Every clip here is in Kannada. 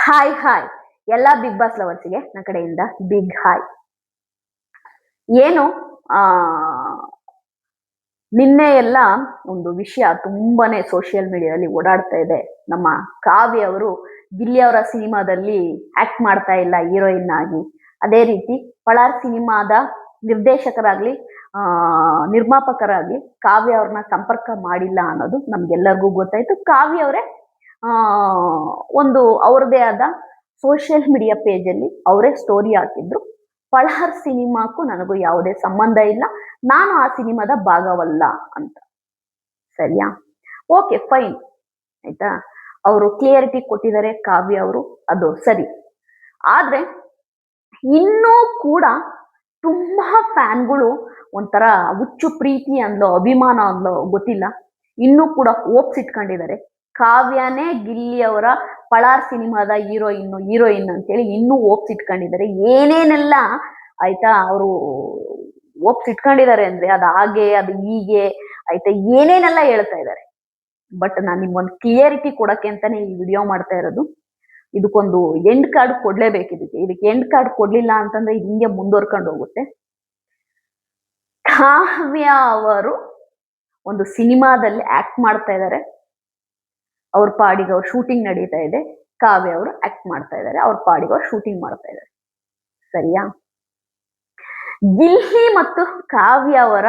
ಹಾಯ್ ಹಾಯ್ ಎಲ್ಲ ಬಿಗ್ ಬಾಸ್ ಲವರ್ಸ್ಗೆ ನನ್ನ ಕಡೆಯಿಂದ ಬಿಗ್ ಹಾಯ್. ಏನು ಆ ನಿನ್ನೆ ಎಲ್ಲ ಒಂದು ವಿಷಯ ತುಂಬಾನೇ ಸೋಷಿಯಲ್ ಮೀಡಿಯಾದಲ್ಲಿ ಓಡಾಡ್ತಾ ಇದೆ. ನಮ್ಮ ಕಾವ್ಯ ಅವರು ಗಿಲ್ಲಿ ಅವರ ಸಿನಿಮಾದಲ್ಲಿ ಆಕ್ಟ್ ಮಾಡ್ತಾ ಇಲ್ಲ ಹೀರೋಯಿನ್ ಆಗಿ. ಅದೇ ರೀತಿ ಪಳಾರ್ ಸಿನಿಮಾದ ನಿರ್ದೇಶಕರಾಗ್ಲಿ ನಿರ್ಮಾಪಕರಾಗ್ಲಿ ಕಾವ್ಯ ಅವ್ರನ್ನ ಸಂಪರ್ಕ ಮಾಡಿಲ್ಲ ಅನ್ನೋದು ನಮ್ಗೆಲ್ಲರಿಗೂ ಗೊತ್ತಾಯ್ತು. ಕಾವ್ಯ ಅವರೇ ಒಂದು ಅವ್ರದೇ ಆದ ಸೋಷಿಯಲ್ ಮೀಡಿಯಾ ಪೇಜಲ್ಲಿ ಅವರೇ ಸ್ಟೋರಿ ಹಾಕಿದ್ರು. ಪಳಹರ್ ಸಿನಿಮಾಕ್ಕೂ ನನಗೂ ಯಾವುದೇ ಸಂಬಂಧ ಇಲ್ಲ, ನಾನು ಆ ಸಿನಿಮಾದ ಭಾಗವಲ್ಲ ಅಂತ. ಸರಿಯಾ? ಓಕೆ, ಫೈನ್, ಆಯ್ತಾ. ಅವರು ಕ್ಲಿಯರಿಟಿ ಕೊಟ್ಟಿದ್ದಾರೆ ಕಾವ್ಯ ಅವರು, ಅದು ಸರಿ. ಆದ್ರೆ ಇನ್ನೂ ಕೂಡ ತುಂಬಾ ಫ್ಯಾನ್ಗಳು ಒಂಥರ ಹುಚ್ಚು ಪ್ರೀತಿ ಅಂದ್ಲೋ ಅಭಿಮಾನ ಅಂದ್ಲೋ ಗೊತ್ತಿಲ್ಲ, ಇನ್ನೂ ಕೂಡ ಹೋಪ್ಸ್ ಇಟ್ಕೊಂಡಿದ್ದಾರೆ. ಕಾವ್ಯನೇ ಗಿಲ್ಲಿ ಅವರ ಪಳಾರ್ ಸಿನಿಮಾದ ಹೀರೋಯಿನ್ ಅಂತೇಳಿ ಇನ್ನೂ ಹೋಪ್ಸ್ ಇಟ್ಕೊಂಡಿದ್ದಾರೆ. ಏನೇನೆಲ್ಲ ಆಯ್ತಾ ಅವರು ಹೋಪ್ಸ್ ಇಟ್ಕೊಂಡಿದ್ದಾರೆ ಅಂದ್ರೆ ಅದು ಹಾಗೆ ಅದು ಹೀಗೆ ಆಯ್ತಾ ಏನೇನೆಲ್ಲ ಹೇಳ್ತಾ ಇದ್ದಾರೆ. ಬಟ್ ನಾನು ನಿಮ್ಗೊಂದು ಕ್ಲಿಯರಿಟಿ ಕೊಡಕ್ಕೆ ಅಂತಾನೆ ಈ ವಿಡಿಯೋ ಮಾಡ್ತಾ ಇರೋದು. ಇದಕ್ಕೊಂದು ಎಂಡ್ ಕಾರ್ಡ್ ಇದಕ್ಕೆ ಎಂಡ್ ಕಾರ್ಡ್ ಕೊಡ್ಲಿಲ್ಲ ಅಂತಂದ್ರೆ ಇದು ಹಿಂಗೆ ಮುಂದುವರ್ಕೊಂಡು ಹೋಗುತ್ತೆ. ಕಾವ್ಯ ಅವರು ಒಂದು ಸಿನಿಮಾದಲ್ಲಿ ಆಕ್ಟ್ ಮಾಡ್ತಾ ಇದ್ದಾರೆ, ಅವ್ರ ಪಾಡಿಗೆ ಅವ್ರ ಶೂಟಿಂಗ್ ನಡೀತಾ ಇದೆ. ಕಾವ್ಯ ಅವರು ಆಕ್ಟ್ ಮಾಡ್ತಾ ಇದ್ದಾರೆ, ಅವ್ರ ಪಾಡಿಗೆ ಅವ್ರು ಶೂಟಿಂಗ್ ಮಾಡ್ತಾ ಇದ್ದಾರೆ. ಸರಿಯಾ? ಗಿಲ್ಲಿ ಮತ್ತು ಕಾವ್ಯ ಅವರ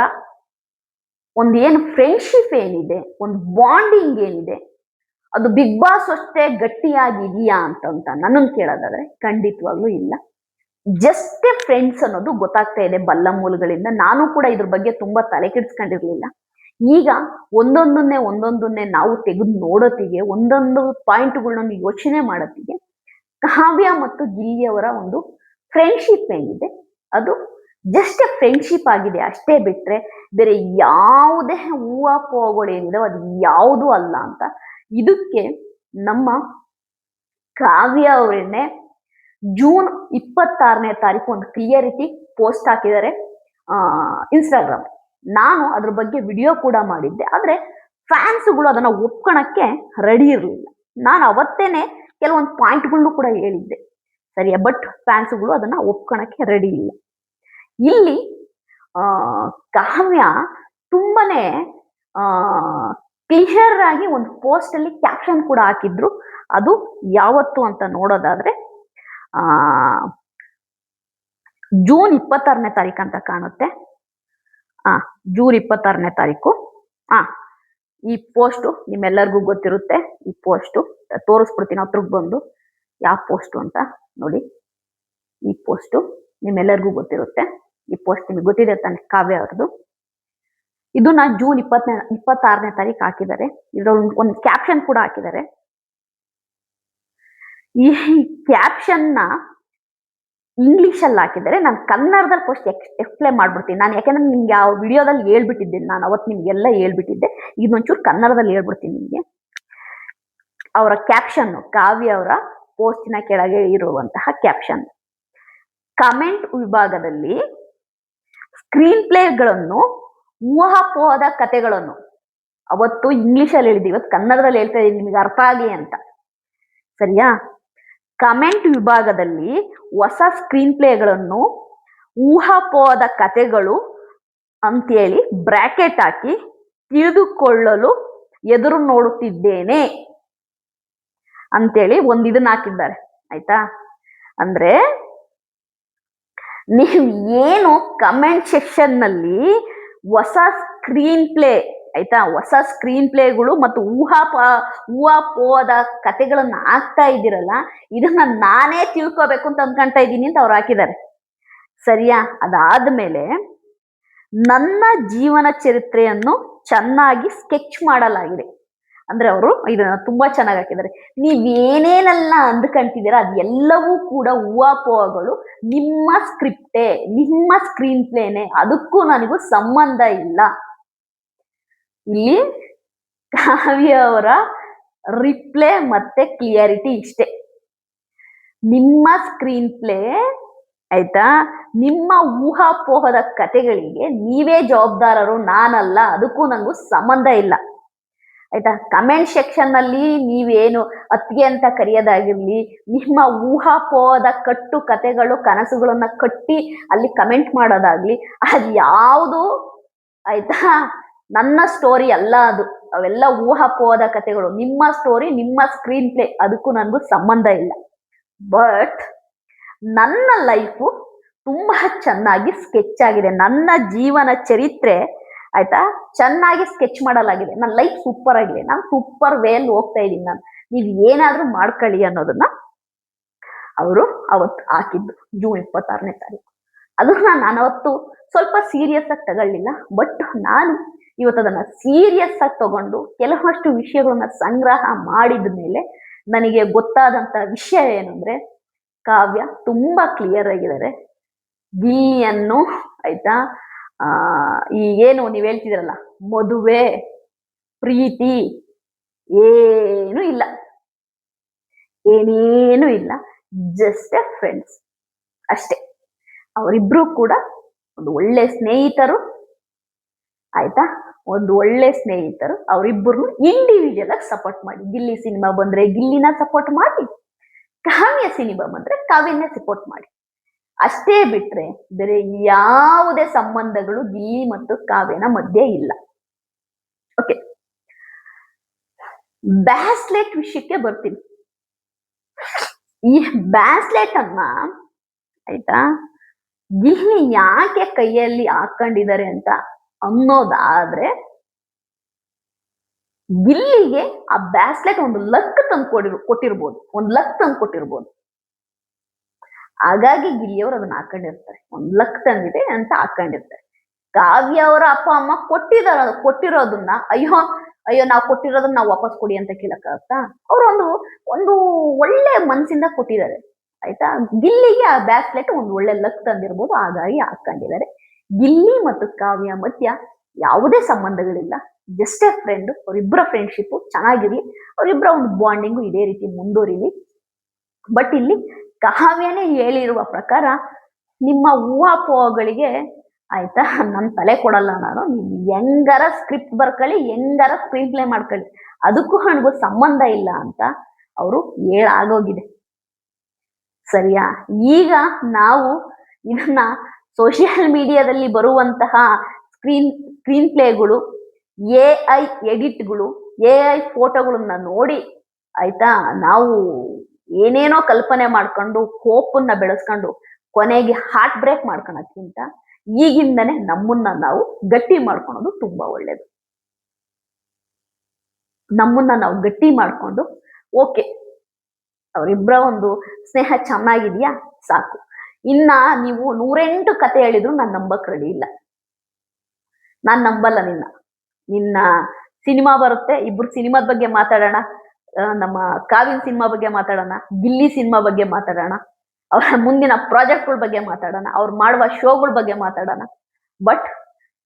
ಒಂದು ಏನು ಫ್ರೆಂಡ್ಶಿಪ್ ಏನಿದೆ, ಒಂದು ಬಾಂಡಿಂಗ್ ಏನಿದೆ, ಅದು ಬಿಗ್ ಬಾಸ್ ಅಷ್ಟೇ ಗಟ್ಟಿಯಾಗಿದೆಯಾ ಅಂತ ನನ್ನನ್ನು ಕೇಳೋದಾದ್ರೆ ಖಂಡಿತವಾಗ್ಲೂ ಇಲ್ಲ. ಜಸ್ಟ್ ಫ್ರೆಂಡ್ಸ್ ಅನ್ನೋದು ಗೊತ್ತಾಗ್ತಾ ಇದೆ ಬಲ್ಲ ಮೂಲಗಳಿಂದ. ನಾನು ಕೂಡ ಇದ್ರ ಬಗ್ಗೆ ತುಂಬಾ ತಲೆ ಕೆಡಿಸ್ಕೊಂಡಿರ್ಲಿಲ್ಲ. ಈಗ ಒಂದೊಂದನ್ನೇ ನಾವು ತೆಗೆದು ನೋಡೋತ್ತಿಗೆ, ಒಂದೊಂದು ಪಾಯಿಂಟ್ಗಳನ್ನ ಯೋಚನೆ ಮಾಡೋತ್ತಿಗೆ ಕಾವ್ಯ ಮತ್ತು ಗಿಲ್ಲಿ ಅವರ ಒಂದು ಫ್ರೆಂಡ್ಶಿಪ್ ಏನಿದೆ ಅದು ಜಸ್ಟ್ ಫ್ರೆಂಡ್ಶಿಪ್ ಆಗಿದೆ ಅಷ್ಟೇ, ಬಿಟ್ರೆ ಬೇರೆ ಯಾವುದೇ ಊಹಾಪೋಹಗಳೇನಿದೆ ಅದು ಯಾವುದೂ ಅಲ್ಲ ಅಂತ. ಇದಕ್ಕೆ ನಮ್ಮ ಕಾವ್ಯ ಅವರನ್ನೇ ಜೂನ್ 26ನೇ ತಾರೀಕು ಒಂದು ಕ್ಲಿಯರಿಟಿ ಪೋಸ್ಟ್ ಹಾಕಿದ್ದಾರೆ ಇನ್ಸ್ಟಾಗ್ರಾಮ್. ನಾನು ಅದ್ರ ಬಗ್ಗೆ ವಿಡಿಯೋ ಕೂಡ ಮಾಡಿದ್ದೆ, ಆದ್ರೆ ಫ್ಯಾನ್ಸ್ಗಳು ಅದನ್ನ ಒಪ್ಕೊಳಕ್ಕೆ ರೆಡಿ ಇರಲಿಲ್ಲ. ನಾನು ಅವತ್ತೇನೆ ಕೆಲವೊಂದು ಪಾಯಿಂಟ್ಗಳನ್ನು ಕೂಡ ಹೇಳಿದ್ದೆ, ಸರಿಯಾ? ಬಟ್ ಫ್ಯಾನ್ಸ್ಗಳು ಅದನ್ನ ಒಪ್ಕೊಳಕ್ಕೆ ರೆಡಿ ಇಲ್ಲ. ಇಲ್ಲಿ ಕಾವ್ಯ ತುಂಬಾನೇ ಕ್ಲಿಯರ್ ಆಗಿ ಒಂದು ಪೋಸ್ಟ್ ಅಲ್ಲಿ ಕ್ಯಾಪ್ಷನ್ ಕೂಡ ಹಾಕಿದ್ರು. ಅದು ಯಾವತ್ತು ಅಂತ ನೋಡೋದಾದ್ರೆ ಜೂನ್ 26ನೇ ತಾರೀಕು ಅಂತ ಕಾಣುತ್ತೆ. ಜೂನ್ 26ನೇ ತಾರೀಕು. ಈ ಪೋಸ್ಟು ನಿಮ್ಮೆಲ್ಲರಿಗೂ ಗೊತ್ತಿರುತ್ತೆ. ಈ ಪೋಸ್ಟು ತೋರಿಸ್ಬಿಡ್ತೀನಿ ಹತ್ರಕ್ಕೆ ಬಂದು ಯಾವ ಪೋಸ್ಟು ಅಂತ ನೋಡಿ. ಈ ಪೋಸ್ಟು ನಿಮ್ಮೆಲ್ಲರಿಗೂ ಗೊತ್ತಿರುತ್ತೆ. ಈ ಪೋಸ್ಟ್ ನಿಮಗೆ ಗೊತ್ತಿದೆ ತಾನೆ, ಕಾವ್ಯ ಅವ್ರದ್ದು. ಇದನ್ನ ಜೂನ್ 26ನೇ ತಾರೀಕು ಹಾಕಿದ್ದಾರೆ. ಇದ್ರಲ್ಲಿ ಒಂದು ಕ್ಯಾಪ್ಷನ್ ಕೂಡ ಹಾಕಿದ್ದಾರೆ. ಈ ಕ್ಯಾಪ್ಷನ್ನ ಇಂಗ್ಲಿಷ್ ಅಲ್ಲಿ ಹಾಕಿದ್ದಾರೆ. ನಾನು ಕನ್ನಡದಲ್ಲಿ ಫಸ್ಟ್ ಎಕ್ಸ್ಪ್ಲೇನ್ ಮಾಡ್ಬಿಡ್ತೀನಿ. ನಾನು ಯಾಕೆಂದ್ರೆ ನಿಮ್ಗೆ ಯಾವ ವಿಡಿಯೋದಲ್ಲಿ ಹೇಳ್ಬಿಟ್ಟಿದ್ದೀನಿ, ನಾನು ಅವತ್ತು ನಿಮ್ಗೆಲ್ಲ ಹೇಳ್ಬಿಟ್ಟಿದ್ದೆ. ಇದೊಂಚೂರು ಕನ್ನಡದಲ್ಲಿ ಹೇಳ್ಬಿಡ್ತೀನಿ ನಿಮ್ಗೆ. ಅವರ ಕ್ಯಾಪ್ಷನ್, ಕಾವ್ಯ ಅವರ ಪೋಸ್ಟಿನ ಕೆಳಗೆ ಇರುವಂತಹ ಕ್ಯಾಪ್ಷನ್: ಕಮೆಂಟ್ ವಿಭಾಗದಲ್ಲಿ ಸ್ಕ್ರೀನ್ ಪ್ಲೇಗಳನ್ನು, ಊಹಾಪೋಹದ ಕಥೆಗಳನ್ನು, ಅವತ್ತು ಇಂಗ್ಲಿಷಲ್ಲಿ ಹೇಳಿದ್ವಿ, ಇವತ್ತು ಕನ್ನಡದಲ್ಲಿ ಹೇಳ್ತಾ ಇದ್ದೀನಿ ನಿಮಗೆ ಅರ್ಥ ಆಗಲಿ ಅಂತ. ಸರಿಯಾ? ಕಮೆಂಟ್ ವಿಭಾಗದಲ್ಲಿ ಹೊಸ ಸ್ಕ್ರೀನ್ ಪ್ಲೇಗಳನ್ನು, ಊಹಾಪೋಹದ ಕಥೆಗಳು ಅಂತೇಳಿ ಬ್ರಾಕೆಟ್ ಹಾಕಿ ತಿಳಿದುಕೊಳ್ಳಲು ಎದುರು ನೋಡುತ್ತಿದ್ದೇನೆ ಅಂತೇಳಿ ಒಂದು ಇದನ್ನ ಹಾಕಿದ್ದಾರೆ. ಆಯ್ತಾ? ಅಂದ್ರೆ ನೀವು ಏನು ಕಮೆಂಟ್ ಸೆಕ್ಷನ್ ನಲ್ಲಿ ಹೊಸ ಸ್ಕ್ರೀನ್ ಪ್ಲೇ, ಆಯ್ತಾ, ಹೊಸ ಸ್ಕ್ರೀನ್ ಪ್ಲೇಗಳು ಮತ್ತು ಊಹಾಪೋಹದ ಕಥೆಗಳನ್ನ ಹಾಕ್ತಾ ಇದ್ದೀರಲ್ಲ, ಇದನ್ನ ನಾನೇ ತಿಳ್ಕೋಬೇಕು ಅಂತ ಅನ್ಕೊಂತಾ ಇದ್ದೀನಿ ಅಂತ ಅವ್ರು ಹಾಕಿದ್ದಾರೆ. ಸರಿಯಾ? ಅದಾದ್ಮೇಲೆ ನನ್ನ ಜೀವನ ಚರಿತ್ರೆಯನ್ನು ಚೆನ್ನಾಗಿ ಸ್ಕೆಚ್ ಮಾಡಲಾಗಿದೆ. ಅಂದ್ರೆ ಅವರು ಇದನ್ನ ತುಂಬಾ ಚೆನ್ನಾಗಿ ಹಾಕಿದ್ದಾರೆ. ನೀವೇನೇನೆಲ್ಲ ಅಂದ್ಕೊಂತಿದ್ದೀರಾ ಅದೆಲ್ಲವೂ ಕೂಡ ಊಹಾಪೋಹಗಳು, ನಿಮ್ಮ ಸ್ಕ್ರಿಪ್ಟೇ, ನಿಮ್ಮ ಸ್ಕ್ರೀನ್ ಪ್ಲೇನೆ, ಅದಕ್ಕೂ ನನಗೂ ಸಂಬಂಧ ಇಲ್ಲ. ಇಲ್ಲಿ ಕಾವ್ಯ ಅವರ ರಿಪ್ಲೈ ಮತ್ತೆ ಕ್ಲಿಯರಿಟಿ ಇಷ್ಟೇ: ನಿಮ್ಮ ಸ್ಕ್ರೀನ್ ಪ್ಲೇ, ಆಯ್ತಾ, ನಿಮ್ಮ ಊಹಾಪೋಹದ ಕಥೆಗಳಿಗೆ ನೀವೇ ಜವಾಬ್ದಾರರು, ನಾನಲ್ಲ, ಅದಕ್ಕೂ ನನಗೂ ಸಂಬಂಧ ಇಲ್ಲ. ಆಯ್ತಾ. ಕಮೆಂಟ್ ಸೆಕ್ಷನ್ ನಲ್ಲಿ ನೀವೇನು ಅತ್ತಿಗೆ ಅಂತ ಕರೆಯೋದಾಗಿರ್ಲಿ, ನಿಮ್ಮ ಊಹಾಪೋಹದ ಕಟ್ಟು ಕತೆಗಳು ಕನಸುಗಳನ್ನ ಕಟ್ಟಿ ಅಲ್ಲಿ ಕಮೆಂಟ್ ಮಾಡೋದಾಗ್ಲಿ, ಅದ್ ಯಾವುದು ಆಯ್ತಾ ನನ್ನ ಸ್ಟೋರಿ ಅಲ್ಲ. ಅದು ಅವೆಲ್ಲ ಊಹಾಪೋಹದ ಕತೆಗಳು. ನಿಮ್ಮ ಸ್ಟೋರಿ, ನಿಮ್ಮ ಸ್ಕ್ರೀನ್ ಪ್ಲೇ, ಅದಕ್ಕೂ ನನಗೂ ಸಂಬಂಧ ಇಲ್ಲ. ಬಟ್ ನನ್ನ ಲೈಫು ತುಂಬಾ ಚೆನ್ನಾಗಿ ಸ್ಕೆಚ್ ಆಗಿದೆ. ನನ್ನ ಜೀವನ ಚರಿತ್ರೆ ಆಯ್ತಾ ಚೆನ್ನಾಗಿ ಸ್ಕೆಚ್ ಮಾಡಲಾಗಿದೆ. ನನ್ನ ಲೈಫ್ ಸೂಪರ್ ಆಗಿದೆ. ನಾನು ಸೂಪರ್ ವೇಲ್ ಹೋಗ್ತಾ ಇದ್ದೀನಿ. ನಾನು ನೀವ್ ಏನಾದ್ರೂ ಮಾಡ್ಕೊಳ್ಳಿ ಅನ್ನೋದನ್ನ ಅವರು ಅವತ್ತು ಹಾಕಿದ್ದು ಜೂನ್ 26ನೇ ತಾರೀಕು. ಅದನ್ನ ನಾನು ಅವತ್ತು ಸ್ವಲ್ಪ ಸೀರಿಯಸ್ ಆಗಿ ತಗೊಳ್ಳಿಲ್ಲ. ಬಟ್ ನಾನು ಇವತ್ತು ಅದನ್ನ ಸೀರಿಯಸ್ ಆಗಿ ತಗೊಂಡು ಕೆಲವಷ್ಟು ವಿಷಯಗಳನ್ನ ಸಂಗ್ರಹ ಮಾಡಿದ ಮೇಲೆ ನನಗೆ ಗೊತ್ತಾದಂತ ವಿಷಯ ಏನಂದ್ರೆ, ಕಾವ್ಯ ತುಂಬಾ ಕ್ಲಿಯರ್ ಆಗಿದ್ದಾರೆ. ಗಿಲ್ಲಿಯನ್ನು ಆಯ್ತಾ ಈ ಏನು ನೀವ್ ಹೇಳ್ತಿದ್ರಲ್ಲ, ಮದುವೆ ಪ್ರೀತಿ ಏನು ಇಲ್ಲ, ಏನೇನು ಇಲ್ಲ, ಜಸ್ಟ್ ಎ ಫ್ರೆಂಡ್ಸ್ ಅಷ್ಟೇ. ಅವರಿಬ್ರು ಕೂಡ ಒಂದು ಒಳ್ಳೆ ಸ್ನೇಹಿತರು ಆಯ್ತಾ, ಒಂದು ಒಳ್ಳೆ ಸ್ನೇಹಿತರು. ಅವರಿಬ್ಬರು ಇಂಡಿವಿಜುವಲ್ ಆಗಿ ಸಪೋರ್ಟ್ ಮಾಡಿ. ಗಿಲ್ಲಿ ಸಿನಿಮಾ ಬಂದ್ರೆ ಗಿಲ್ಲಿನ ಸಪೋರ್ಟ್ ಮಾಡಿ, ಕಾವ್ಯ ಸಿನಿಮಾ ಬಂದ್ರೆ ಕಾವ್ಯನೇ ಸಪೋರ್ಟ್ ಮಾಡಿ. ಅಷ್ಟೇ ಬಿಟ್ರೆ ಬೇರೆ ಯಾವುದೇ ಸಂಬಂಧಗಳು ಗಿಲ್ಲಿ ಮತ್ತು ಕಾವ್ಯನ ಮಧ್ಯೆ ಇಲ್ಲ. ಓಕೆ, ಬ್ಯಾಸ್ಲೆಟ್ ವಿಷಯಕ್ಕೆ ಬರ್ತೀನಿ. ಈ ಬ್ಯಾಸ್ಲೆಟ್ ಅನ್ನ ಆಯ್ತಾ ಗಿಲ್ಲಿ ಯಾಕೆ ಕೈಯಲ್ಲಿ ಹಾಕೊಂಡಿದ್ದಾರೆ ಅಂತ ಅನ್ನೋದಾದ್ರೆ, ಗಿಲ್ಲಿಗೆ ಆ ಬ್ಯಾಸ್ಲೆಟ್ ಒಂದು ಲಕ್ ತಂದು ಕೊಟ್ಟಿರ್ಬೋದು, ಒಂದು ಲಕ್ ತಂದು ಕೊಟ್ಟಿರ್ಬೋದು. ಹಾಗಾಗಿ ಗಿಲ್ಲಿಯವರು ಅದನ್ನ ಹಾಕೊಂಡಿರ್ತಾರೆ. ಒಂದು ಲಕ್ ತಂದಿದೆ ಅಂತ ಹಾಕೊಂಡಿರ್ತಾರೆ. ಕಾವ್ಯ ಅವರ ಅಪ್ಪ ಅಮ್ಮ ಕೊಟ್ಟಿರೋದನ್ನ ಅಯ್ಯೋ ಅಯ್ಯೋ ನಾವು ಕೊಟ್ಟಿರೋದನ್ನ ನಾವು ವಾಪಸ್ ಕೊಡಿ ಅಂತ ಕೇಳಕ್ಕಾಗತ್ತಾ? ಅವ್ರು ಒಂದು ಒಳ್ಳೆ ಮನ್ಸಿಂದ ಕೊಟ್ಟಿದ್ದಾರೆ ಆಯ್ತಾ. ಗಿಲ್ಲಿಗೆ ಆ ಬ್ಯಾಸ್ಲೆಟ್ ಒಂದು ಒಳ್ಳೆ ಲಕ್ ತಂದಿರ್ಬೋದು, ಹಾಗಾಗಿ ಹಾಕೊಂಡಿದ್ದಾರೆ. ಗಿಲ್ಲಿ ಮತ್ತು ಕಾವ್ಯ ಮಧ್ಯ ಯಾವುದೇ ಸಂಬಂಧಗಳಿಲ್ಲ, ಜಸ್ಟ್ ಎ ಫ್ರೆಂಡ್. ಅವರಿಬ್ಬರ ಫ್ರೆಂಡ್ಶಿಪ್ ಚೆನ್ನಾಗಿರ್ಲಿ, ಅವರಿಬ್ಬರ ಒಂದು ಬಾಂಡಿಂಗು ಇದೇ ರೀತಿ ಮುಂದುವರಿಲಿ. ಬಟ್ ಇಲ್ಲಿ ಕಾವ್ಯನೇ ಹೇಳಿರುವ ಪ್ರಕಾರ, ನಿಮ್ಮ ಊಹಾಪೋಹಗಳಿಗೆ ಆಯ್ತಾ ನನ್ ತಲೆ ಕೊಡಲ್ಲ ನಾನು, ನೀವು ಹೆಂಗಾರ ಸ್ಕ್ರಿಪ್ಟ್ ಬರ್ಕೊಳ್ಳಿ, ಹೆಂಗಾರ ಸ್ಕ್ರೀನ್ ಪ್ಲೇ ಮಾಡ್ಕೊಳ್ಳಿ, ಅದಕ್ಕೂ ನನಗೂ ಸಂಬಂಧ ಇಲ್ಲ ಅಂತ ಅವರು ಹೇಳಾಗೋಗಿದೆ. ಸರಿಯಾ? ಈಗ ನಾವು ಇದನ್ನ ಸೋಷಿಯಲ್ ಮೀಡಿಯಾದಲ್ಲಿ ಬರುವಂತಹ ಸ್ಕ್ರೀನ್ ಪ್ಲೇಗಳು, AI ಎಡಿಟ್ಗಳು, AI ಫೋಟೋಗಳನ್ನ ನೋಡಿ ಆಯ್ತಾ ನಾವು ಏನೇನೋ ಕಲ್ಪನೆ ಮಾಡ್ಕೊಂಡು ಹೋಪನ್ನ ಬೆಳೆಸ್ಕೊಂಡು ಕೊನೆಗೆ ಹಾರ್ಟ್ ಬ್ರೇಕ್ ಮಾಡ್ಕೊಳಕ್ಕಿಂತ ಈಗಿಂದನೇ ನಮ್ಮನ್ನ ನಾವು ಗಟ್ಟಿ ಮಾಡ್ಕೊಳೋದು ತುಂಬಾ ಒಳ್ಳೇದು. ನಮ್ಮನ್ನ ನಾವು ಗಟ್ಟಿ ಮಾಡ್ಕೊಂಡು ಓಕೆ ಅವರಿಬ್ಬರ ಒಂದು ಸ್ನೇಹ ಚೆನ್ನಾಗಿದ್ಯಾ ಸಾಕು. ಇನ್ನ ನೀವು 108 ಕತೆ ಹೇಳಿದ್ರು ನಾನು ನಂಬಕ್ ರೆಡಿ ಇಲ್ಲ. ನಾನ್ ನಂಬಲ್ಲ ನಿನ್ನ ಸಿನಿಮಾ ಬರುತ್ತೆ, ಇಬ್ರು ಸಿನಿಮಾದ ಬಗ್ಗೆ ಮಾತಾಡೋಣ, ನಮ್ಮ ಕಾವ್ಯನ್ ಸಿನಿಮಾ ಬಗ್ಗೆ ಮಾತಾಡೋಣ, ಗಿಲ್ಲಿ ಸಿನಿಮಾ ಬಗ್ಗೆ ಮಾತಾಡೋಣ, ಅವರ ಮುಂದಿನ ಪ್ರಾಜೆಕ್ಟ್ಗಳ ಬಗ್ಗೆ ಮಾತಾಡೋಣ, ಅವ್ರು ಮಾಡುವ ಶೋಗಳ ಬಗ್ಗೆ ಮಾತಾಡೋಣ. ಬಟ್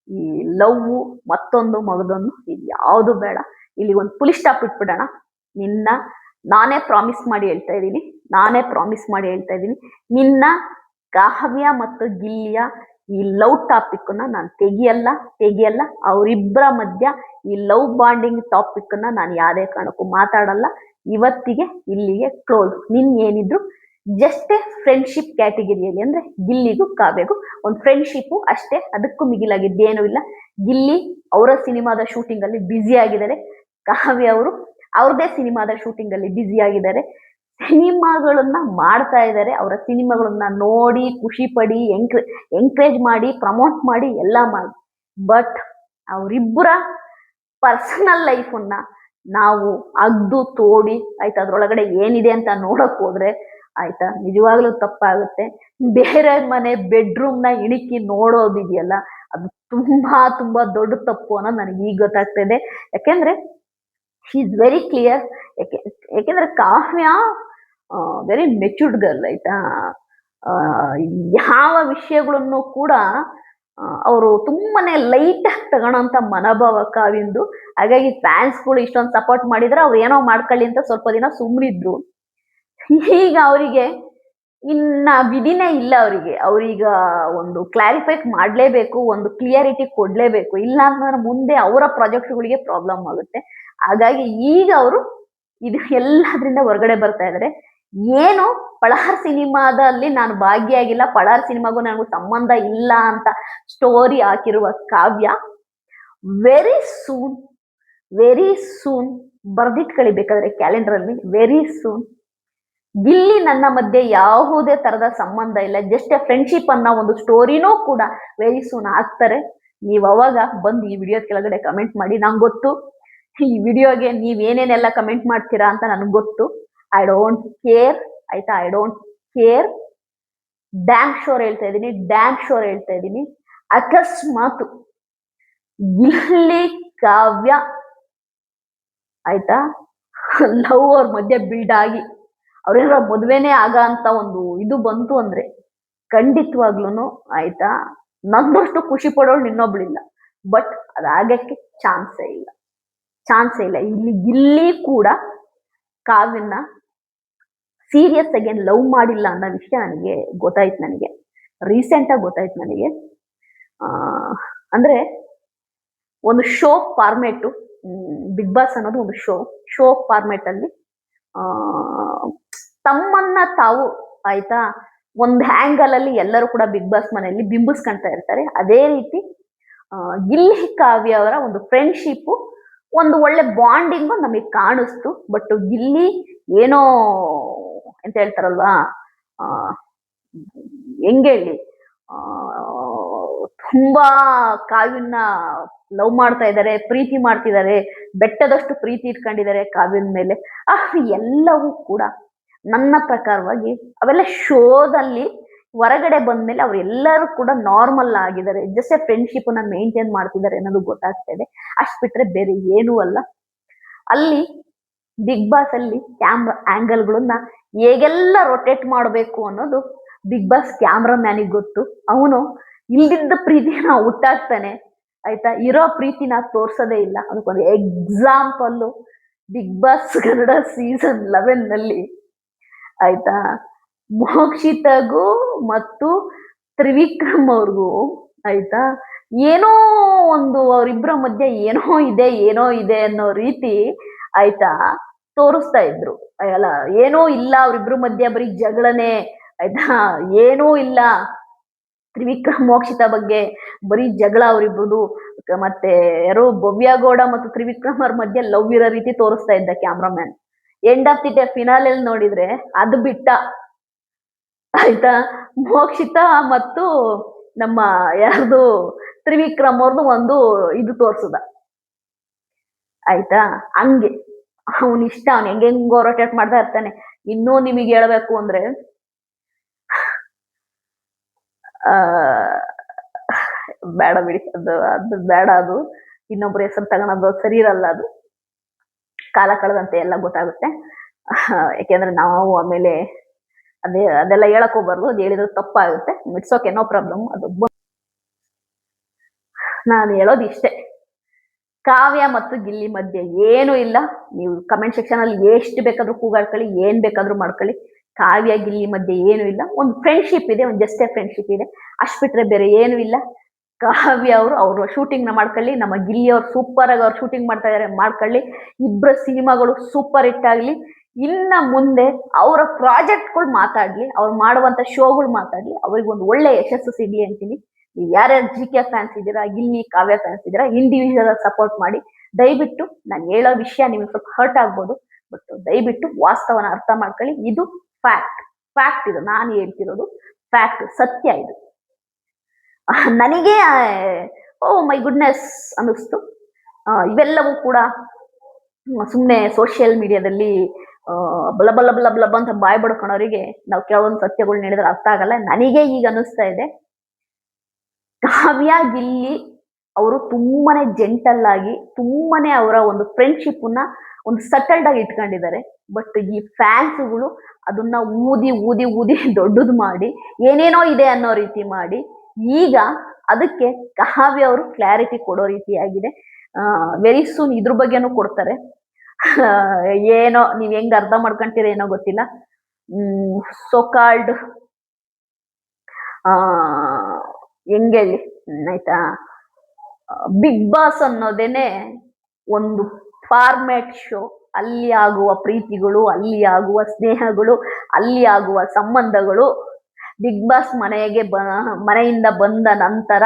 ಈ ಲವ್ ಮತ್ತೊಂದು ಮಗದೊಂದು ಇದು ಯಾವುದು ಬೇಡ. ಇಲ್ಲಿ ಒಂದು ಫುಲ್ ಸ್ಟಾಪ್ ಇಟ್ಬಿಡೋಣ. ನಾನೇ ಪ್ರಾಮಿಸ್ ಮಾಡಿ ಹೇಳ್ತಾ ಇದ್ದೀನಿ, ನಿನ್ನ ಕಾವ್ಯ ಮತ್ತು ಗಿಲ್ಲಿಯ ಈ ಲವ್ ಟಾಪಿಕ್ ನಾನು ತೆಗಿಯಲ್ಲ. ಅವರಿಬ್ಬರ ಮಧ್ಯ ಈ ಲವ್ ಬಾಂಡಿಂಗ್ ಟಾಪಿಕ್ ನಾನು ಯಾವುದೇ ಕಾರಣಕ್ಕೂ ಮಾತಾಡಲ್ಲ. ಇವತ್ತಿಗೆ ಇಲ್ಲಿಗೆ ಕ್ಲೋಸ್. ಏನಿದ್ರು ಜಸ್ಟ್ ಫ್ರೆಂಡ್ಶಿಪ್ ಕ್ಯಾಟಗಿರಿಯಲ್ಲಿ, ಅಂದ್ರೆ ಗಿಲ್ಲಿಗೂ ಕಾವ್ಯಗೂ ಒಂದು ಫ್ರೆಂಡ್ಶಿಪ್ ಅಷ್ಟೇ, ಅದಕ್ಕೂ ಮಿಗಿಲಾಗಿದ್ದೇನೂ ಇಲ್ಲ. ಗಿಲ್ಲಿ ಅವರ ಸಿನಿಮಾದ ಶೂಟಿಂಗ್ ಅಲ್ಲಿ ಬ್ಯುಸಿ ಆಗಿದ್ದಾರೆ, ಕಾವ್ಯ ಅವರು ಅವ್ರದೇ ಸಿನಿಮಾದ ಶೂಟಿಂಗ್ ಅಲ್ಲಿ ಬ್ಯುಸಿ ಆಗಿದ್ದಾರೆ. ಸಿನಿಮಾಗಳನ್ನ ಮಾಡ್ತಾ ಇದ್ದಾರೆ. ಅವರ ಸಿನಿಮಾಗಳನ್ನ ನೋಡಿ ಖುಷಿ ಪಡಿ, ಎಂಕರೇಜ್ ಮಾಡಿ, ಪ್ರಮೋಟ್ ಮಾಡಿ, ಎಲ್ಲ ಮಾಡಿ. ಬಟ್ ಅವರಿಬ್ಬರ ಪರ್ಸನಲ್ ಲೈಫನ್ನ ನಾವು ಅಗ್ದು ತೋಡಿ ಆಯ್ತಾ ಅದ್ರೊಳಗಡೆ ಏನಿದೆ ಅಂತ ನೋಡಕ್ ಹೋದ್ರೆ ಆಯ್ತಾ ನಿಜವಾಗ್ಲೂ ತಪ್ಪಾಗುತ್ತೆ. ಬೇರೆ ಮನೆ ಬೆಡ್ರೂಮ್ನ ಇಣಿಕಿ ನೋಡೋದಿದೆಯಲ್ಲ, ಅದು ತುಂಬಾ ತುಂಬಾ ದೊಡ್ಡ ತಪ್ಪು ಅನ್ನೋದು ನನಗೆ ಈಗ ಗೊತ್ತಾಗ್ತಾ ಇದೆ. ಯಾಕೆಂದ್ರೆ ಶಿ ಇಸ್ ವೆರಿ ಕ್ಲಿಯರ್. ಯಾಕೆಂದ್ರೆ ಕಾವ್ಯ ವೆರಿ ಮೆಚೂರ್ಡ್ ಗರ್ಲ್ ಆಯ್ತಾ. ಯಾವ ವಿಷಯಗಳನ್ನು ಕೂಡ ಅವರು ತುಂಬಾನೇ ಲೈಟ್ ಆಗಿ ತಗೊಳಂತ ಮನೋಭಾವ ಕಾವ್ಯಂದು. ಹಾಗಾಗಿ ಫ್ಯಾನ್ಸ್ಗಳು ಇಷ್ಟೊಂದು ಸಪೋರ್ಟ್ ಮಾಡಿದ್ರೆ ಅವ್ರು ಏನೋ ಮಾಡ್ಕೊಳ್ಳಿ ಅಂತ ಸ್ವಲ್ಪ ದಿನ ಸುಮ್ಮನಿದ್ರು. ಈಗ ಅವರಿಗೆ ಇನ್ನ ವಿಧಿನೇ ಇಲ್ಲ ಅವರಿಗೆ. ಅವ್ರೀಗ ಒಂದು ಕ್ಲಾರಿಫೈ ಮಾಡ್ಲೇಬೇಕು, ಒಂದು ಕ್ಲಿಯರಿಟಿ ಕೊಡ್ಲೇಬೇಕು. ಇಲ್ಲ ಅಂತಂದ್ರೆ ಮುಂದೆ ಅವರ ಪ್ರಾಜೆಕ್ಟ್‌ಗಳಿಗೆ ಪ್ರಾಬ್ಲಮ್ ಆಗುತ್ತೆ. ಹಾಗಾಗಿ ಈಗ ಅವರು ಇದು ಎಲ್ಲದ್ರಿಂದ ಹೊರಗಡೆ ಬರ್ತಾ ಇದ್ದಾರೆ. ಏನು ಪಳಾರ್ ಸಿನಿಮಾದಲ್ಲಿ ನಾನು ಭಾಗಿಯಾಗಿಲ್ಲ, ಪಳಾರ್ ಸಿನಿಮಾಗೂ ನನಗೂ ಸಂಬಂಧ ಇಲ್ಲ ಅಂತ ಸ್ಟೋರಿ ಹಾಕಿರುವ ಕಾವ್ಯ ವೆರಿ ಸೂನ್, ವೆರಿ ಸೂನ್ ಬರ್ದಿಟ್ಕೊಳ್ಳಿ ಬೇಕಾದ್ರೆ ಕ್ಯಾಲೆಂಡರಲ್ಲಿ, ವೆರಿ ಸೂನ್ ಗಿಲ್ಲಿ ನನ್ನ ಮಧ್ಯೆ ಯಾವುದೇ ತರದ ಸಂಬಂಧ ಇಲ್ಲ, ಜಸ್ಟ್ ಫ್ರೆಂಡ್ಶಿಪ್ ಅನ್ನೋ ಒಂದು ಸ್ಟೋರಿನೂ ಕೂಡ ವೆರಿ ಸೂನ್ ಆಗ್ತಾರೆ. ನೀವು ಅವಾಗ ಬಂದು ಈ ವಿಡಿಯೋ ಕೆಳಗಡೆ ಕಮೆಂಟ್ ಮಾಡಿ. ನಂಗೆ ಗೊತ್ತು ಈ ವಿಡಿಯೋಗೆ ನೀವೇನೇನೆಲ್ಲ ಕಮೆಂಟ್ ಮಾಡ್ತೀರಾ ಅಂತ ನನಗೆ ಗೊತ್ತು. ಐ ಡೋಂಟ್ ಕೇರ್, ಆಯ್ತಾ? I don't care. Dam sure ಹೇಳ್ತಾ ಇದ್ದೀನಿ, ಡ್ಯಾಮ್ ಶೋರ್ ಹೇಳ್ತಾ ಇದ್ದೀನಿ. ಅಕಸ್ಮಾತ್ ಗಿಲ್ಲಿ ಕಾವ್ಯ ಆಯ್ತಾ ಲವ್ ಅವ್ರ ಮಧ್ಯೆ ಬಿಲ್ಡ್ ಆಗಿ ಅವ್ರೇನಾರ ಮದುವೆನೇ ಆಗ ಅಂತ ಒಂದು ಇದು ಬಂತು ಅಂದ್ರೆ ಖಂಡಿತವಾಗ್ಲೂ ಆಯ್ತಾ ನನ್ನಷ್ಟು ಖುಷಿ ಪಡೋಳು ಇನ್ನೊಬ್ಳಿಲ್ಲ. ಬಟ್ ಅದಾಗಕ್ಕೆ ಚಾನ್ಸೇ ಇಲ್ಲ, ಚಾನ್ಸೇ ಇಲ್ಲ. ಇಲ್ಲಿ ಕೂಡ ಕಾವ್ಯನ ಸೀರಿಯಸ್ ಆಗಿ ಲವ್ ಮಾಡಿಲ್ಲ ಅನ್ನೋ ವಿಷಯ ನನಗೆ ಗೊತ್ತಾಯ್ತು. ನನಗೆ ರೀಸೆಂಟ್ ಆಗಿ ಗೊತ್ತಾಯ್ತು ನನಗೆ. ಅಂದ್ರೆ ಒಂದು ಶೋ ಫಾರ್ಮೇಟ್, ಬಿಗ್ ಬಾಸ್ ಅನ್ನೋದು ಒಂದು ಶೋ ಫಾರ್ಮೇಟ್ ಅಲ್ಲಿ ತಮ್ಮನ್ನ ತಾವು ಆಯ್ತಾ ಒಂದು ಆಂಗಲ್ ಅಲ್ಲಿ ಎಲ್ಲರೂ ಕೂಡ ಬಿಗ್ ಬಾಸ್ ಮನೆಯಲ್ಲಿ ಬಿಂಬಿಸ್ಕೊಂತಾ ಇರ್ತಾರೆ. ಅದೇ ರೀತಿ ಗಿಲ್ಲಿ ಕಾವ್ಯ ಅವರ ಒಂದು ಫ್ರೆಂಡ್ಶಿಪ್, ಒಂದು ಒಳ್ಳೆ ಬಾಂಡಿಂಗು ನಮಗೆ ಕಾಣಿಸ್ತು. ಬಟ್ ಗಿಲ್ಲಿ ಏನೋ ಎಂತ ಹೇಳ್ತಾರಲ್ವಾ, ಹೆಂಗೆ ಹೇಳಿ, ತುಂಬಾ ಕಾವ್ಯನ ಲವ್ ಮಾಡ್ತಾ ಇದ್ದಾರೆ, ಪ್ರೀತಿ ಮಾಡ್ತಿದ್ದಾರೆ, ಬೆಟ್ಟದಷ್ಟು ಪ್ರೀತಿ ಇಟ್ಕೊಂಡಿದ್ದಾರೆ ಕಾವ್ಯನ ಮೇಲೆ. ಎಲ್ಲವೂ ಕೂಡ ನನ್ನ ಪ್ರಕಾರವಾಗಿ ಅವೆಲ್ಲ ಶೋದಲ್ಲಿ ಹೊರಗಡೆ ಬಂದ್ಮೇಲೆ ಅವರೆಲ್ಲರೂ ಕೂಡ ನಾರ್ಮಲ್ ಆಗಿದ್ದಾರೆ, ಜಸ್ಟ್ ಫ್ರೆಂಡ್ಶಿಪ್ ನ ಮೇಂಟೈನ್ ಮಾಡ್ತಿದ್ದಾರೆ ಅನ್ನೋದು ಗೊತ್ತಾಗ್ತಾ ಇದೆ. ಅಷ್ಟ್ ಬಿಟ್ರೆ ಬೇರೆ ಏನೂ ಅಲ್ಲ. ಅಲ್ಲಿ ಬಿಗ್ ಬಾಸ್ ಅಲ್ಲಿ ಕ್ಯಾಮ್ರಾ ಆಂಗಲ್ಗಳನ್ನ ಹೇಗೆಲ್ಲ ರೊಟೇಟ್ ಮಾಡಬೇಕು ಅನ್ನೋದು ಬಿಗ್ ಬಾಸ್ ಕ್ಯಾಮ್ರಾ ಮ್ಯಾನಿಗೆ ಗೊತ್ತು. ಅವನು ಇಲ್ದಿದ್ದ ಪ್ರೀತಿನ ಹುಟ್ಟಾಕ್ತಾನೆ ಆಯ್ತಾ, ಇರೋ ಪ್ರೀತಿನ ತೋರ್ಸೋದೇ ಇಲ್ಲ. ಅದಕ್ಕೊಂದು example Bigg Boss Kannada season 11 ನಲ್ಲಿ ಆಯ್ತಾ ಮೋಕ್ಷಿತಗೂ ಮತ್ತು ತ್ರಿವಿಕ್ರಮ್ ಅವ್ರಿಗೂ ಆಯ್ತಾ ಏನೋ ಒಂದು ಅವರಿಬ್ಬರ ಮಧ್ಯೆ ಏನೋ ಇದೆ ಅನ್ನೋ ರೀತಿ ಆಯ್ತಾ ತೋರಿಸ್ತಾ ಇದ್ರು. ಅಲ್ಲ, ಏನೋ ಇಲ್ಲ ಅವ್ರಿಬ್ರ ಮಧ್ಯೆ, ಬರೀ ಜಗಳನೆ ಆಯ್ತಾ, ಏನೂ ಇಲ್ಲ. ತ್ರಿವಿಕ್ರಮ್ ಮೋಕ್ಷಿತ ಬಗ್ಗೆ ಬರೀ ಜಗಳ ಅವರಿಬ್ರದು. ಮತ್ತೆ ಯಾರೋ ಭವ್ಯ ಗೌಡ ಮತ್ತು ತ್ರಿವಿಕ್ರಮ್ ಅವ್ರ ಮಧ್ಯೆ ಲವ್ ಇರೋ ರೀತಿ ತೋರಿಸ್ತಾ ಇದ್ದ cameraman. End of the day phenol ನೋಡಿದ್ರೆ ಅದು ಬಿಟ್ಟ ಆಯ್ತಾ ಮೋಕ್ಷಿತ ಮತ್ತು ನಮ್ಮ ಯಾರ್ದು ತ್ರಿವಿಕ್ರಮ್ ಅವ್ರದ್ದು ಒಂದು ಇದು ತೋರ್ಸುದ ಆಯ್ತಾ. ಹಂಗೆ ಅವನ್ ಇಷ್ಟ, ಅವ್ನು ಹೆಂಗೋ ರೊಟೇಟ್ ಮಾಡ್ತಾ ಇರ್ತಾನೆ. ಇನ್ನೂ ನಿಮಗೆ ಹೇಳ್ಬೇಕು ಅಂದ್ರೆ ಬೇಡ ಬಿಡಿ, ಅದು ಬೇಡ. ಅದು ಇನ್ನೊಬ್ರ ಹೆಸರು ತಗೊಳೋದು ಸರಿ ಇರಲ್ಲ. ಅದು ಕಾಲ ಕಳೆದಂತೆ ಎಲ್ಲ ಗೊತ್ತಾಗುತ್ತೆ. ಯಾಕೆಂದ್ರೆ ನಾವು ಆಮೇಲೆ ಅದೆಲ್ಲ ಹೇಳಕ್ ಹೋಗ್ಬಾರ್ದು, ಅದು ಹೇಳಿದ್ರೆ ತಪ್ಪಾಗುತ್ತೆ. It's okay, no problem. ಅದು ನಾನು ಹೇಳೋದು ಇಷ್ಟೇ, ಕಾವ್ಯ ಮತ್ತು ಗಿಲ್ಲಿ ಮಧ್ಯೆ ಏನು ಇಲ್ಲ. ನೀವು ಕಮೆಂಟ್ ಸೆಕ್ಷನ್ ಅಲ್ಲಿ ಎಷ್ಟು ಬೇಕಾದ್ರೂ ಕೂಗಾಡ್ಕೊಳ್ಳಿ, ಏನ್ ಬೇಕಾದ್ರೂ ಮಾಡ್ಕೊಳ್ಳಿ. ಕಾವ್ಯ ಗಿಲ್ಲಿ ಮಧ್ಯೆ ಏನು ಇಲ್ಲ. ಒಂದು ಫ್ರೆಂಡ್ಶಿಪ್ ಇದೆ, ಒಂದು ಜಸ್ಟ್ ಫ್ರೆಂಡ್ಶಿಪ್ ಇದೆ, ಅಷ್ಟು ಬಿಟ್ರೆ ಬೇರೆ ಏನು ಇಲ್ಲ. ಕಾವ್ಯ ಅವರು ಶೂಟಿಂಗ್ ನ ಮಾಡ್ಕೊಳ್ಳಿ, ನಮ್ಮ ಗಿಲ್ಲಿ ಅವ್ರು ಸೂಪರ್ ಆಗಿ ಅವ್ರು ಶೂಟಿಂಗ್ ಮಾಡ್ತಾ ಇದಾರೆ, ಮಾಡ್ಕೊಳ್ಳಿ. ಇಬ್ಬರ ಸಿನಿಮಾಗಳು ಸೂಪರ್ ಹಿಟ್ ಆಗ್ಲಿ. ಇನ್ನ ಮುಂದೆ ಅವರ ಪ್ರಾಜೆಕ್ಟ್ಗಳು ಮಾತಾಡ್ಲಿ, ಅವ್ರು ಮಾಡುವಂತ ಶೋಗಳು ಮಾತಾಡ್ಲಿ, ಅವ್ರಿಗೆ ಒಂದು ಒಳ್ಳೆ ಯಶಸ್ಸು ಸಿಗ್ಲಿ ಅಂತೀನಿ. ನೀವು ಯಾರ್ಯಾರು GK ಫ್ಯಾನ್ಸ್ ಇದ್ದೀರಾ, ಗಿಲ್ಲಿ ಕಾವ್ಯ ಫ್ಯಾನ್ಸ್ ಇದ್ದೀರಾ, ಇಂಡಿವಿಜುವಲ್ ಸಪೋರ್ಟ್ ಮಾಡಿ. ದಯವಿಟ್ಟು ನಾನು ಹೇಳೋ ವಿಷಯ ನಿಮ್ಗೆ ಸ್ವಲ್ಪ ಹರ್ಟ್ ಆಗ್ಬೋದು, ಬಟ್ ದಯವಿಟ್ಟು ವಾಸ್ತವನ ಅರ್ಥ ಮಾಡ್ಕೊಳ್ಳಿ. ಇದು ಫ್ಯಾಕ್ಟ್ ಇದು ನಾನು ಹೇಳ್ತಿರೋದು ಫ್ಯಾಕ್ಟ್, ಸತ್ಯ ಇದು. ನನಗೆ ಓ ಮೈ ಗುಡ್ನೆಸ್ ಅನ್ನಿಸ್ತು. ಇವೆಲ್ಲವೂ ಕೂಡ ಸುಮ್ಮನೆ ಸೋಷಿಯಲ್ ಮೀಡಿಯಾದಲ್ಲಿ ಬಲ ಬಲ ಬಲ ಬಲ ಅಂತ ಬಾಯ್ ಬಡ್ಕೊಳೋರಿಗೆ ನಾವು ಕೆಲವೊಂದು ಸತ್ಯಗಳು ಹೇಳಿದ್ರೆ ಅರ್ಥ ಆಗಲ್ಲ. ನನಗೆ ಈಗ ಅನ್ನಿಸ್ತಾ ಇದೆ, ಕಾವ್ಯ ಗಿಲ್ಲಿ ಅವರು ತುಂಬಾನೇ ಜೆಂಟಲ್ ಆಗಿ, ತುಂಬಾನೇ ಅವರ ಒಂದು ಫ್ರೆಂಡ್ಶಿಪ್ ನ ಒಂದು ಸಟಲ್ಡ್ ಆಗಿ ಇಟ್ಕೊಂಡಿದ್ದಾರೆ. ಬಟ್ ಈ ಫ್ಯಾನ್ಸ್ಗಳು ಅದನ್ನ ಊದಿ ಊದಿ ಊದಿ ದೊಡ್ಡದು ಮಾಡಿ ಏನೇನೋ ಇದೆ ಅನ್ನೋ ರೀತಿ ಮಾಡಿ ಈಗ ಅದಕ್ಕೆ ಕಾವ್ಯ ಅವರು ಕ್ಲಾರಿಟಿ ಕೊಡೋ ರೀತಿಯಾಗಿದೆ. ವೆರಿ ಸೂನ್ ಇದ್ರ ಬಗ್ಗೆನೂ ಕೊಡ್ತಾರೆ. ಏನೋ ನೀವ್ ಹೆಂಗ್ ಅರ್ಥ ಮಾಡ್ಕೊಂತೀರ ಏನೋ ಗೊತ್ತಿಲ್ಲ. ಸೋಕಾಲ್ಡ್ ಹೆಂಗೇಳಿ ಆಯ್ತಾ, ಬಿಗ್ ಬಾಸ್ ಅನ್ನೋದೇನೆ ಒಂದು ಫಾರ್ಮ್ಯಾಟ್ ಶೋ. ಅಲ್ಲಿ ಆಗುವ ಪ್ರೀತಿಗಳು, ಅಲ್ಲಿ ಆಗುವ ಸ್ನೇಹಗಳು, ಅಲ್ಲಿ ಆಗುವ ಸಂಬಂಧಗಳು ಬಿಗ್ ಬಾಸ್ ಮನೆಯಿಂದ ಬಂದ ನಂತರ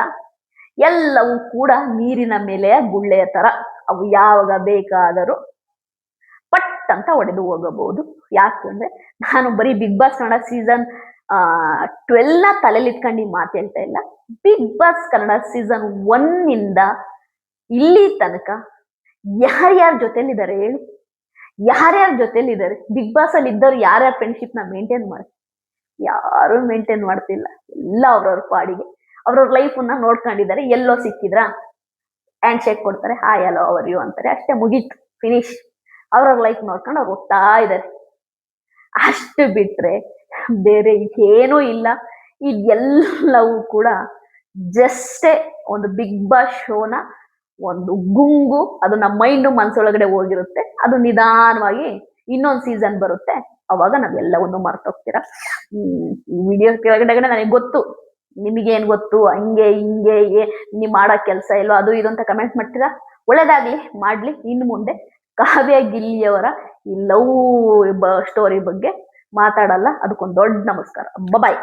ಎಲ್ಲವೂ ಕೂಡ ನೀರಿನ ಮೇಲೆ ಗುಳ್ಳೆಯ ತರ. ಅವು ಯಾವಾಗ ಬೇಕಾದರೂ ಪಟ್ ಅಂತ ಒಡೆದು ಹೋಗಬಹುದು. ಯಾಕೆಂದ್ರೆ ನಾನು ಬರೀ ಬಿಗ್ ಬಾಸ್ ಕನ್ನಡ ಸೀಸನ್ 12 ತಲೆಯಲ್ಲಿ ಇಟ್ಕೊಂಡು ಮಾತು ಹೇಳ್ತಾ ಇಲ್ಲ. ಬಿಗ್ ಬಾಸ್ ಕನ್ನಡ ಸೀಸನ್ 1 ಇಂದ ಇಲ್ಲಿ ತನಕ ಯಾರ್ಯಾರ ಜೊತೆಲಿದ್ದಾರೆ ಹೇಳಿ, ಯಾರ್ಯಾರ ಜೊತೆಲಿದ್ದಾರೆ? ಬಿಗ್ ಬಾಸ್ ಅಲ್ಲಿ ಇದ್ದವ್ರು ಯಾರ್ಯಾರ ಫ್ರೆಂಡ್ಶಿಪ್ ನ ಮೇಂಟೈನ್ ಮಾಡಿ? ಯಾರು ಮೇಂಟೈನ್ ಮಾಡ್ತಿಲ್ಲ. ಎಲ್ಲ ಅವ್ರವ್ರ ಪಾಡಿಗೆ ಅವ್ರವ್ರ ಲೈಫ್ ನ ನೋಡ್ಕೊಂಡಿದ್ದಾರೆ. ಎಲ್ಲೋ ಸಿಕ್ಕಿದ್ರ ಹ್ಯಾಂಡ್ ಶೇಕ್ ಕೊಡ್ತಾರೆ, ಹಾಯ್ ಹಲೋ ಅವರ್ ಯು ಅಂತಾರೆ, ಅಷ್ಟೇ, ಮುಗೀತು, ಫಿನಿಶ್. ಅವ್ರವ್ರ ಲೈಫ್ ನೋಡ್ಕೊಂಡು ಅವ್ರು ಹೋಗ್ತಾ ಇದ್ದಾರೆ. ಅಷ್ಟು ಬಿಟ್ರೆ ಬೇರೆ ಏನೂ ಇಲ್ಲ. ಇದೆಲ್ಲವೂ ಕೂಡ ಜಸ್ಟೇ ಒಂದು ಬಿಗ್ ಬಾಸ್ ಶೋನ ಒಂದು ಗುಂಗು. ಅದು ನಮ್ಮ ಮೈಂಡು ಮನ್ಸೊಳಗಡೆ ಹೋಗಿರುತ್ತೆ. ಅದು ನಿಧಾನವಾಗಿ ಇನ್ನೊಂದು ಸೀಸನ್ ಬರುತ್ತೆ, ಅವಾಗ ನಾವೆಲ್ಲವನ್ನು ಮರ್ತೋಗ್ತೀರಾ. ಈ ವಿಡಿಯೋ ಕೆಳಗಡೆ ನನಗೆ ಗೊತ್ತು, ನಿಮಗೇನು ಗೊತ್ತು, ಹಂಗೆ ಹಿಂಗೆ ನೀವು ಮಾಡೋ ಕೆಲಸ ಇಲ್ಲೋ ಅದು ಇದು ಅಂತ ಕಮೆಂಟ್ ಮಾಡ್ತೀರಾ. ಒಳ್ಳೇದಾಗ್ಲಿ, ಮಾಡ್ಲಿ. ಇನ್ನು ಮುಂದೆ ಕಾವ್ಯ ಗಿಲ್ಲಿಯವರ ಈ ಲವ್ ಸ್ಟೋರಿ ಬಗ್ಗೆ ಮಾತಾಡಲ್ಲ. ಅದಕ್ಕೊಂದು ದೊಡ್ಡ ನಮಸ್ಕಾರ. ಬಾಯ್.